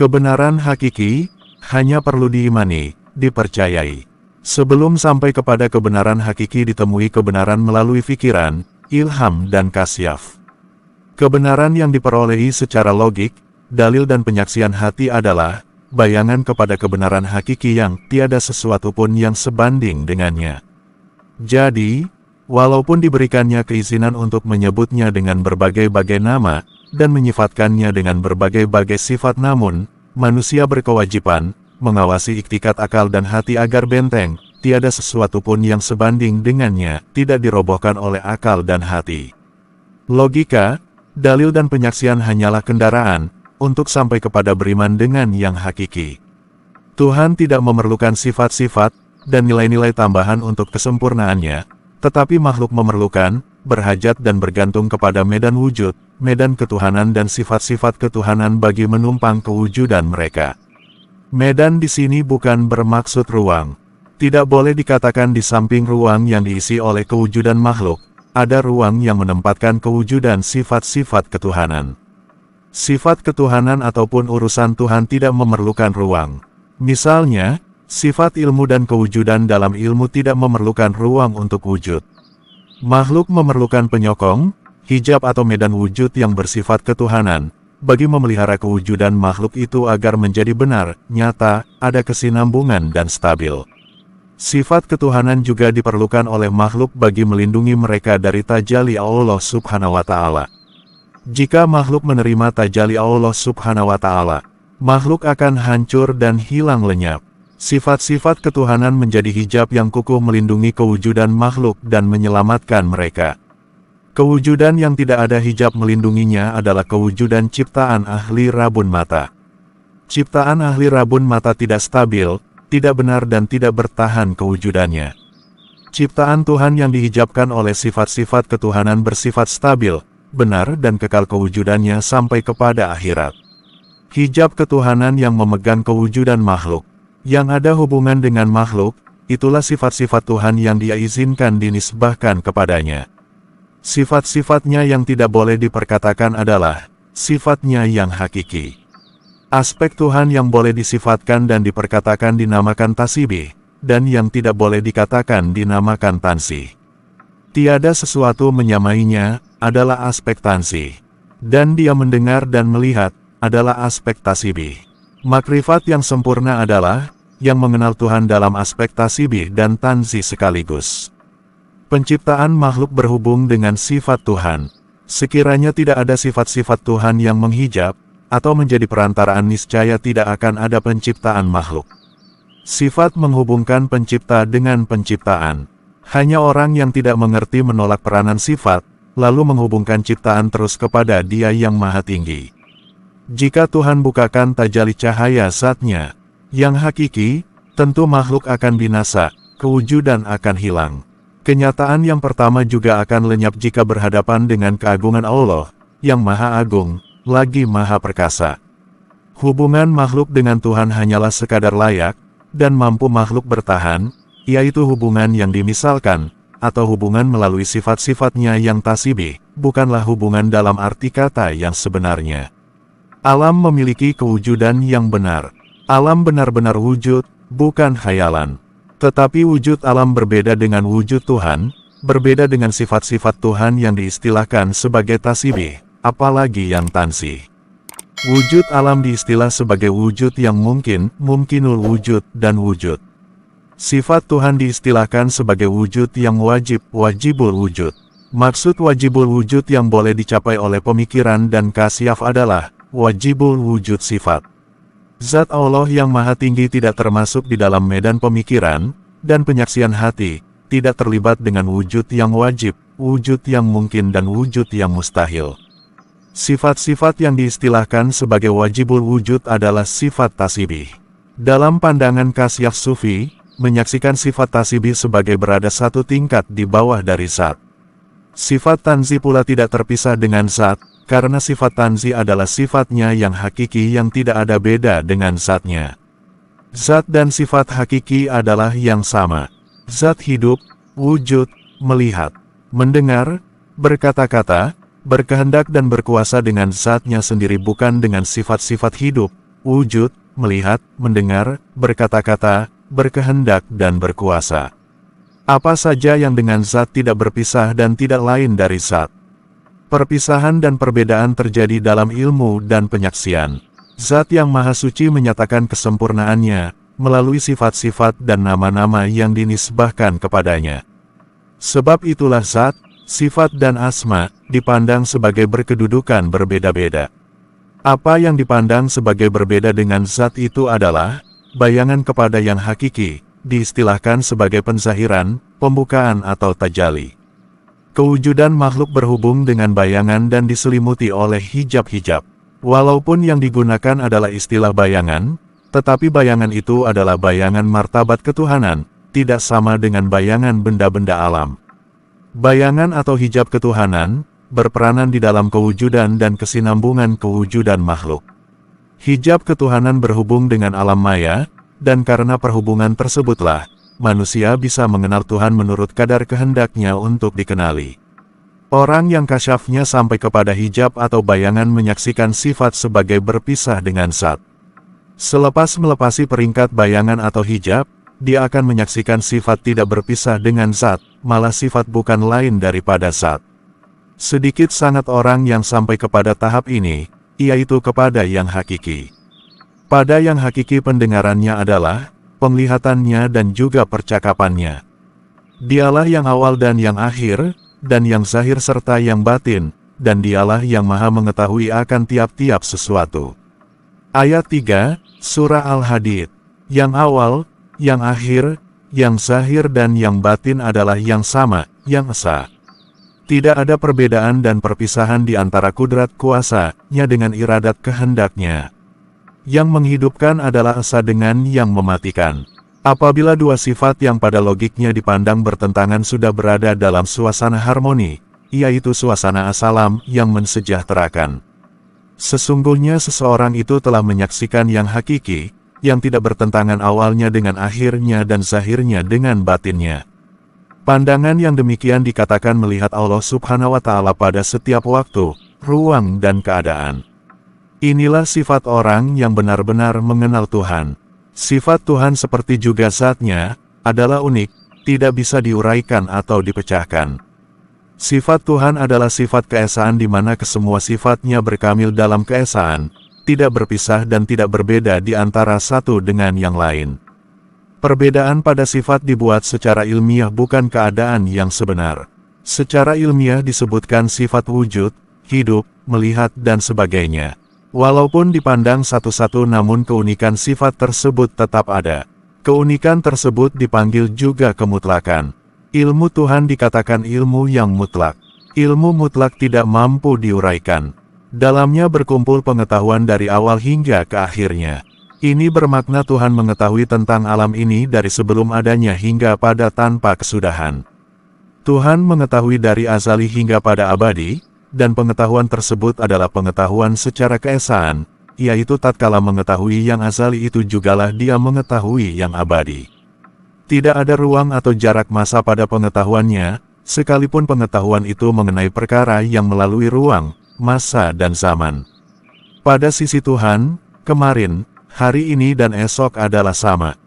Kebenaran hakiki hanya perlu diimani, dipercayai. Sebelum sampai kepada kebenaran hakiki ditemui kebenaran melalui pikiran, ilham dan kasyaf. Kebenaran yang diperolehi secara logik, dalil dan penyaksian hati adalah bayangan kepada kebenaran hakiki yang tiada sesuatu pun yang sebanding dengannya. Jadi, walaupun diberikannya keizinan untuk menyebutnya dengan berbagai-bagai nama, dan menyifatkannya dengan berbagai-bagai sifat, namun, manusia berkewajiban mengawasi iktikat akal dan hati agar benteng, tiada sesuatu pun yang sebanding dengannya, tidak dirobohkan oleh akal dan hati. Logika, dalil dan penyaksian hanyalah kendaraan, untuk sampai kepada beriman dengan yang hakiki. Tuhan tidak memerlukan sifat-sifat, dan nilai-nilai tambahan untuk kesempurnaannya, tetapi makhluk memerlukan, berhajat dan bergantung kepada medan wujud, medan ketuhanan dan sifat-sifat ketuhanan bagi menumpang kewujudan mereka. Medan di sini bukan bermaksud ruang. Tidak boleh dikatakan di samping ruang yang diisi oleh kewujudan makhluk, ada ruang yang menempatkan kewujudan sifat-sifat ketuhanan. Sifat ketuhanan ataupun urusan Tuhan tidak memerlukan ruang. Misalnya, sifat ilmu dan kewujudan dalam ilmu tidak memerlukan ruang untuk wujud. Makhluk memerlukan penyokong, hijab atau medan wujud yang bersifat ketuhanan, bagi memelihara kewujudan makhluk itu agar menjadi benar, nyata, ada kesinambungan dan stabil. Sifat ketuhanan juga diperlukan oleh makhluk bagi melindungi mereka dari tajalli Allah Subhanahu wa Ta'ala. Jika makhluk menerima tajalli Allah Subhanahu wa Ta'ala, makhluk akan hancur dan hilang lenyap. Sifat-sifat ketuhanan menjadi hijab yang kukuh melindungi kewujudan makhluk dan menyelamatkan mereka. Kewujudan yang tidak ada hijab melindunginya adalah kewujudan ciptaan ahli rabun mata. Ciptaan ahli rabun mata tidak stabil, tidak benar dan tidak bertahan kewujudannya. Ciptaan Tuhan yang dihijabkan oleh sifat-sifat ketuhanan bersifat stabil, benar dan kekal kewujudannya sampai kepada akhirat. Hijab ketuhanan yang memegang kewujudan makhluk, yang ada hubungan dengan makhluk, itulah sifat-sifat Tuhan yang Dia izinkan dinisbahkan kepadanya. Sifat-sifatnya yang tidak boleh diperkatakan adalah sifatnya yang hakiki. Aspek Tuhan yang boleh disifatkan dan diperkatakan dinamakan tasbih, dan yang tidak boleh dikatakan dinamakan tansih. Tiada sesuatu menyamainya, adalah aspek tansih. Dan Dia mendengar dan melihat, adalah aspek tasbih. Makrifat yang sempurna adalah yang mengenal Tuhan dalam aspek tasbih dan tansih sekaligus. Penciptaan makhluk berhubung dengan sifat Tuhan. Sekiranya tidak ada sifat-sifat Tuhan yang menghijab, atau menjadi perantaraan niscaya tidak akan ada penciptaan makhluk. Sifat menghubungkan pencipta dengan penciptaan. Hanya orang yang tidak mengerti menolak peranan sifat, lalu menghubungkan ciptaan terus kepada Dia yang Maha Tinggi. Jika Tuhan bukakan tajalli cahaya zatnya, yang hakiki, tentu makhluk akan binasa, kewujudan akan hilang. Kenyataan yang pertama juga akan lenyap jika berhadapan dengan keagungan Allah, yang Maha Agung, lagi Maha Perkasa. Hubungan makhluk dengan Tuhan hanyalah sekadar layak, dan mampu makhluk bertahan, yaitu hubungan yang dimisalkan, atau hubungan melalui sifat-sifatnya yang tasbih, bukanlah hubungan dalam arti kata yang sebenarnya. Alam memiliki kewujudan yang benar. Alam benar-benar wujud, bukan khayalan. Tetapi wujud alam berbeda dengan wujud Tuhan, berbeda dengan sifat-sifat Tuhan yang diistilahkan sebagai tasbih, apalagi yang tansih. Wujud alam diistilah sebagai wujud yang mungkin, mungkinul wujud, dan wujud. Sifat Tuhan diistilahkan sebagai wujud yang wajib, wajibul wujud. Maksud wajibul wujud yang boleh dicapai oleh pemikiran dan kasyaf adalah wajibul wujud sifat. Zat Allah yang Maha Tinggi tidak termasuk di dalam medan pemikiran dan penyaksian hati, tidak terlibat dengan wujud yang wajib, wujud yang mungkin dan wujud yang mustahil. Sifat-sifat yang diistilahkan sebagai wajibul wujud adalah sifat tasbih. Dalam pandangan kasyaf sufi, menyaksikan sifat tasbih sebagai berada satu tingkat di bawah dari zat. Sifat tanzi pula tidak terpisah dengan zat, karena sifat tanzi adalah sifatnya yang hakiki yang tidak ada beda dengan zatnya. Zat dan sifat hakiki adalah yang sama. Zat hidup, wujud, melihat, mendengar, berkata-kata, berkehendak dan berkuasa dengan zatnya sendiri bukan dengan sifat-sifat hidup, wujud, melihat, mendengar, berkata-kata, berkehendak dan berkuasa. Apa saja yang dengan zat tidak berpisah dan tidak lain dari zat. Perpisahan dan perbedaan terjadi dalam ilmu dan penyaksian. Zat yang Maha Suci menyatakan kesempurnaannya, melalui sifat-sifat dan nama-nama yang dinisbahkan kepadanya. Sebab itulah zat, sifat dan asma, dipandang sebagai berkedudukan berbeda-beda. Apa yang dipandang sebagai berbeda dengan zat itu adalah, bayangan kepada yang hakiki, diistilahkan sebagai penzahiran, pembukaan atau tajali. Kewujudan makhluk berhubung dengan bayangan dan diselimuti oleh hijab-hijab. Walaupun yang digunakan adalah istilah bayangan, tetapi bayangan itu adalah bayangan martabat ketuhanan, tidak sama dengan bayangan benda-benda alam. Bayangan atau hijab ketuhanan, berperanan di dalam kewujudan dan kesinambungan kewujudan makhluk. Hijab ketuhanan berhubung dengan alam maya, dan karena perhubungan tersebutlah, manusia bisa mengenal Tuhan menurut kadar kehendaknya untuk dikenali. Orang yang kasyafnya sampai kepada hijab atau bayangan menyaksikan sifat sebagai berpisah dengan zat. Selepas melepasi peringkat bayangan atau hijab, dia akan menyaksikan sifat tidak berpisah dengan zat, malah sifat bukan lain daripada zat. Sedikit sangat orang yang sampai kepada tahap ini, yaitu kepada yang hakiki. Pada yang hakiki pendengarannya adalah penglihatannya dan juga percakapannya. Dialah yang awal dan yang akhir, dan yang zahir serta yang batin, dan dialah yang maha mengetahui akan tiap-tiap sesuatu. Ayat 3, Surah Al-Hadid. Yang awal, yang akhir, yang zahir dan yang batin adalah yang sama, yang esa. Tidak ada perbedaan dan perpisahan di antara kudrat kuasa-Nya dengan iradat kehendaknya. Yang menghidupkan adalah esa dengan yang mematikan. Apabila dua sifat yang pada logiknya dipandang bertentangan sudah berada dalam suasana harmoni, yaitu suasana asalam yang mensejahterakan. Sesungguhnya seseorang itu telah menyaksikan yang hakiki, yang tidak bertentangan awalnya dengan akhirnya dan zahirnya dengan batinnya. Pandangan yang demikian dikatakan melihat Allah Subhanahu wa Ta'ala pada setiap waktu, ruang dan keadaan. Inilah sifat orang yang benar-benar mengenal Tuhan. Sifat Tuhan seperti juga zatnya, adalah unik, tidak bisa diuraikan atau dipecahkan. Sifat Tuhan adalah sifat keesaan di mana kesemua sifatnya berkamil dalam keesaan, tidak berpisah dan tidak berbeda di antara satu dengan yang lain. Perbedaan pada sifat dibuat secara ilmiah bukan keadaan yang sebenar. Secara ilmiah disebutkan sifat wujud, hidup, melihat dan sebagainya. Walaupun dipandang satu-satu namun keunikan sifat tersebut tetap ada. Keunikan tersebut dipanggil juga kemutlakan. Ilmu Tuhan dikatakan ilmu yang mutlak. Ilmu mutlak tidak mampu diuraikan. Dalamnya berkumpul pengetahuan dari awal hingga ke akhirnya. Ini bermakna Tuhan mengetahui tentang alam ini dari sebelum adanya hingga pada tanpa kesudahan. Tuhan mengetahui dari azali hingga pada abadi, dan pengetahuan tersebut adalah pengetahuan secara keesaan, yaitu tatkala mengetahui yang azali itu jugalah dia mengetahui yang abadi. Tidak ada ruang atau jarak masa pada pengetahuannya, sekalipun pengetahuan itu mengenai perkara yang melalui ruang, masa dan zaman. Pada sisi Tuhan, kemarin, hari ini dan esok adalah sama.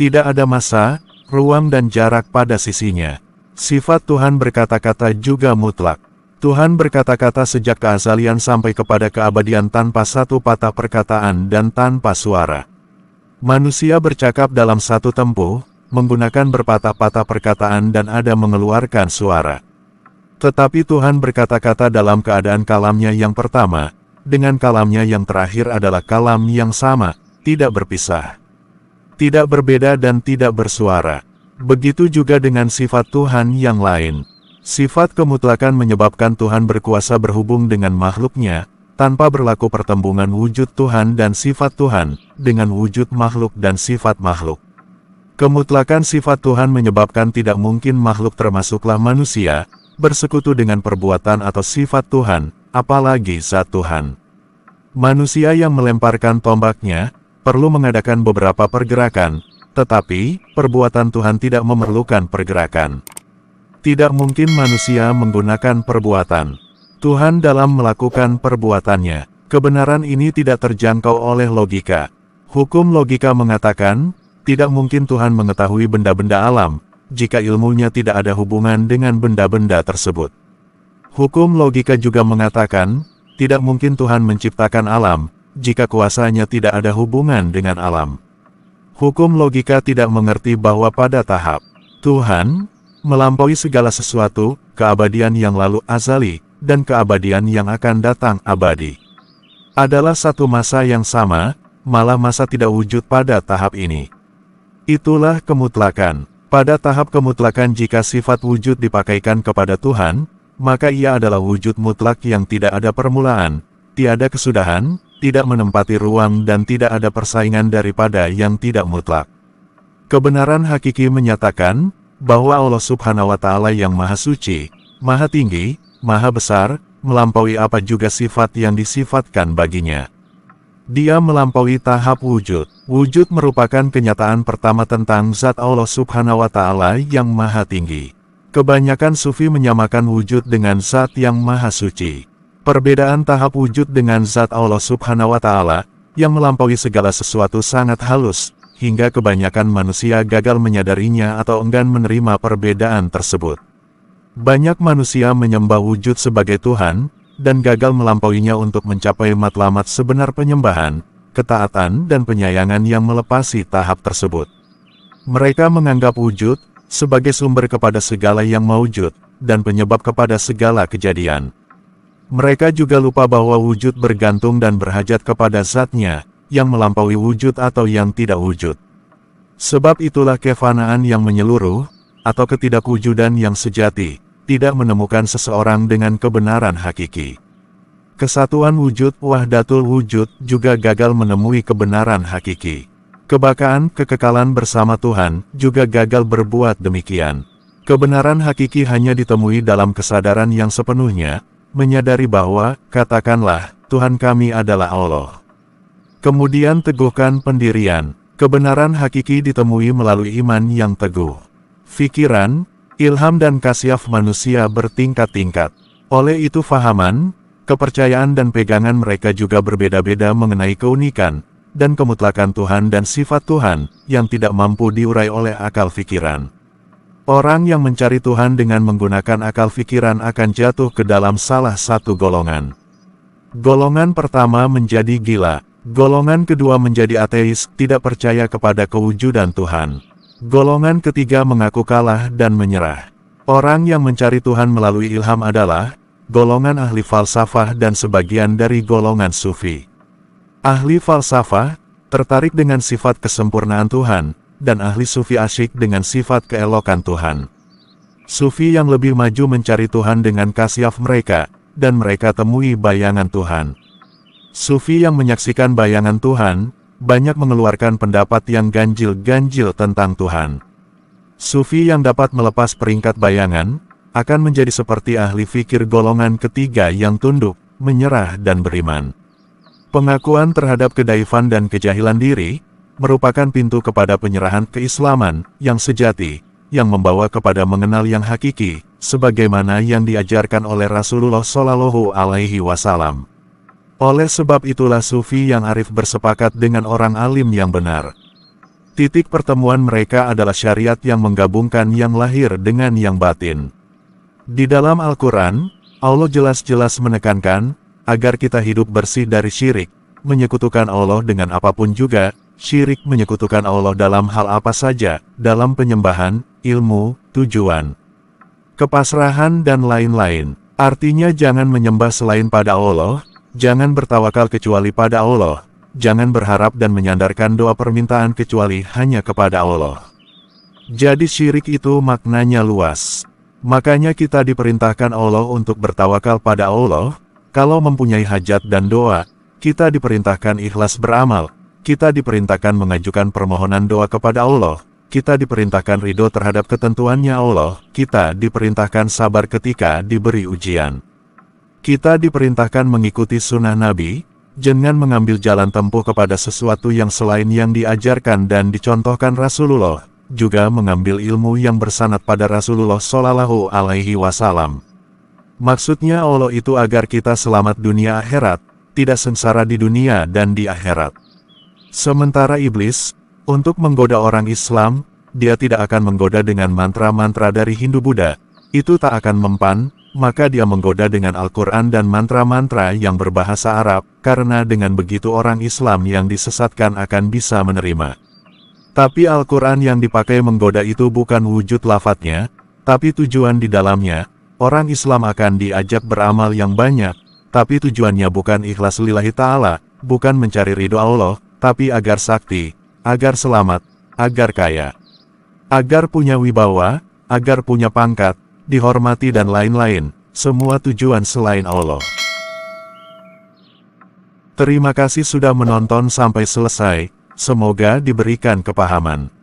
Tidak ada masa, ruang dan jarak pada sisinya. Sifat Tuhan berkata-kata juga mutlak. Tuhan berkata-kata sejak keazalian sampai kepada keabadian tanpa satu patah perkataan dan tanpa suara. Manusia bercakap dalam satu tempuh, menggunakan berpatah-patah perkataan dan ada mengeluarkan suara. Tetapi Tuhan berkata-kata dalam keadaan kalamnya yang pertama, dengan kalamnya yang terakhir adalah kalam yang sama, tidak berpisah. Tidak berbeda dan tidak bersuara. Begitu juga dengan sifat Tuhan yang lain. Sifat kemutlakan menyebabkan Tuhan berkuasa berhubung dengan makhluknya, tanpa berlaku pertembungan wujud Tuhan dan sifat Tuhan, dengan wujud makhluk dan sifat makhluk. Kemutlakan sifat Tuhan menyebabkan tidak mungkin makhluk termasuklah manusia, bersekutu dengan perbuatan atau sifat Tuhan, apalagi zat Tuhan. Manusia yang melemparkan tombaknya, perlu mengadakan beberapa pergerakan, tetapi, perbuatan Tuhan tidak memerlukan pergerakan. Tidak mungkin manusia menggunakan perbuatan Tuhan dalam melakukan perbuatannya, Kebenaran ini tidak terjangkau oleh logika. Hukum logika mengatakan, tidak mungkin Tuhan mengetahui benda-benda alam, jika ilmunya tidak ada hubungan dengan benda-benda tersebut. Hukum logika juga mengatakan, tidak mungkin Tuhan menciptakan alam, jika kuasanya tidak ada hubungan dengan alam. Hukum logika tidak mengerti bahwa pada tahap Tuhan melampaui segala sesuatu, keabadian yang lalu azali, dan keabadian yang akan datang abadi adalah satu masa yang sama, malah masa tidak wujud pada tahap ini. Itulah kemutlakan. Pada tahap kemutlakan jika sifat wujud dipakaikan kepada Tuhan, maka ia adalah wujud mutlak yang tidak ada permulaan, tiada kesudahan, tidak menempati ruang dan tidak ada persaingan daripada yang tidak mutlak. Kebenaran hakiki menyatakan, bahwa Allah Subhanahu wa Ta'ala yang Maha Suci, Maha Tinggi, Maha Besar, melampaui apa juga sifat yang disifatkan baginya. Dia melampaui tahap wujud. Wujud merupakan kenyataan pertama tentang zat Allah Subhanahu wa Ta'ala yang Maha Tinggi. Kebanyakan sufi menyamakan wujud dengan zat yang Maha Suci. Perbedaan tahap wujud dengan zat Allah Subhanahu wa Ta'ala yang melampaui segala sesuatu sangat halus, hingga kebanyakan manusia gagal menyadarinya atau enggan menerima perbedaan tersebut. Banyak manusia menyembah wujud sebagai Tuhan, dan gagal melampauinya untuk mencapai matlamat sebenar penyembahan, ketaatan dan penyayangan yang melepasi tahap tersebut. Mereka menganggap wujud sebagai sumber kepada segala yang maujud, dan penyebab kepada segala kejadian. Mereka juga lupa bahwa wujud bergantung dan berhajat kepada zatnya, yang melampaui wujud atau yang tidak wujud. Sebab itulah kefanaan yang menyeluruh, atau ketidakwujudan yang sejati, tidak menemukan seseorang dengan kebenaran hakiki. Kesatuan wujud, wahdatul wujud, juga gagal menemui kebenaran hakiki. Kebakaan, kekekalan bersama Tuhan, juga gagal berbuat demikian. Kebenaran hakiki hanya ditemui dalam kesadaran yang sepenuhnya, menyadari bahwa, katakanlah, Tuhan kami adalah Allah. Kemudian teguhkan pendirian. Kebenaran hakiki ditemui melalui iman yang teguh. Fikiran, ilham dan kasyaf manusia bertingkat-tingkat. Oleh itu fahaman, kepercayaan dan pegangan mereka juga berbeda-beda mengenai keunikan dan kemutlakan Tuhan dan sifat Tuhan yang tidak mampu diurai oleh akal fikiran. Orang yang mencari Tuhan dengan menggunakan akal fikiran akan jatuh ke dalam salah satu golongan. Golongan pertama menjadi gila. Golongan kedua menjadi ateis, tidak percaya kepada kewujudan Tuhan. Golongan ketiga mengaku kalah dan menyerah. Orang yang mencari Tuhan melalui ilham adalah golongan ahli falsafah dan sebagian dari golongan sufi. Ahli falsafah tertarik dengan sifat kesempurnaan Tuhan, dan ahli sufi asyik dengan sifat keelokan Tuhan. Sufi yang lebih maju mencari Tuhan dengan kasyaf mereka, dan mereka temui bayangan Tuhan. Sufi yang menyaksikan bayangan Tuhan, banyak mengeluarkan pendapat yang ganjil-ganjil tentang Tuhan. Sufi yang dapat melepas peringkat bayangan, akan menjadi seperti ahli fikir golongan ketiga yang tunduk, menyerah dan beriman. Pengakuan terhadap kedaifan dan kejahilan diri, merupakan pintu kepada penyerahan keislaman, yang sejati, yang membawa kepada mengenal yang hakiki, sebagaimana yang diajarkan oleh Rasulullah Shallallahu Alaihi Wasallam. Oleh sebab itulah sufi yang arif bersepakat dengan orang alim yang benar. Titik pertemuan mereka adalah syariat yang menggabungkan yang lahir dengan yang batin. Di dalam Al-Quran, Allah jelas-jelas menekankan, agar kita hidup bersih dari syirik, menyekutukan Allah dengan apapun juga, syirik menyekutukan Allah dalam hal apa saja, dalam penyembahan, ilmu, tujuan, kepasrahan dan lain-lain. Artinya jangan menyembah selain pada Allah, jangan bertawakal kecuali pada Allah, jangan berharap dan menyandarkan doa permintaan kecuali hanya kepada Allah. Jadi syirik itu maknanya luas. Makanya kita diperintahkan Allah untuk bertawakal pada Allah, kalau mempunyai hajat dan doa, kita diperintahkan ikhlas beramal, kita diperintahkan mengajukan permohonan doa kepada Allah, kita diperintahkan ridho terhadap ketentuannya Allah, kita diperintahkan sabar ketika diberi ujian. Kita diperintahkan mengikuti sunnah Nabi, jangan mengambil jalan tempuh kepada sesuatu yang selain yang diajarkan dan dicontohkan Rasulullah, juga mengambil ilmu yang bersanad pada Rasulullah Shallallahu Alaihi Wasallam. Maksudnya Allah itu agar kita selamat dunia akhirat, tidak sengsara di dunia dan di akhirat. Sementara iblis, untuk menggoda orang Islam, dia tidak akan menggoda dengan mantra-mantra dari Hindu-Buddha, itu tak akan mempan, maka dia menggoda dengan Al-Quran dan mantra-mantra yang berbahasa Arab, karena dengan begitu orang Islam yang disesatkan akan bisa menerima. Tapi Al-Quran yang dipakai menggoda itu bukan wujud lafadznya, tapi tujuan di dalamnya. Orang Islam akan diajak beramal yang banyak, tapi tujuannya bukan ikhlas lillahi ta'ala, bukan mencari ridho Allah, tapi agar sakti, agar selamat, agar kaya, agar punya wibawa, agar punya pangkat, dihormati dan lain-lain, semua tujuan selain Allah. Terima kasih sudah menonton sampai selesai, semoga diberikan kepahaman.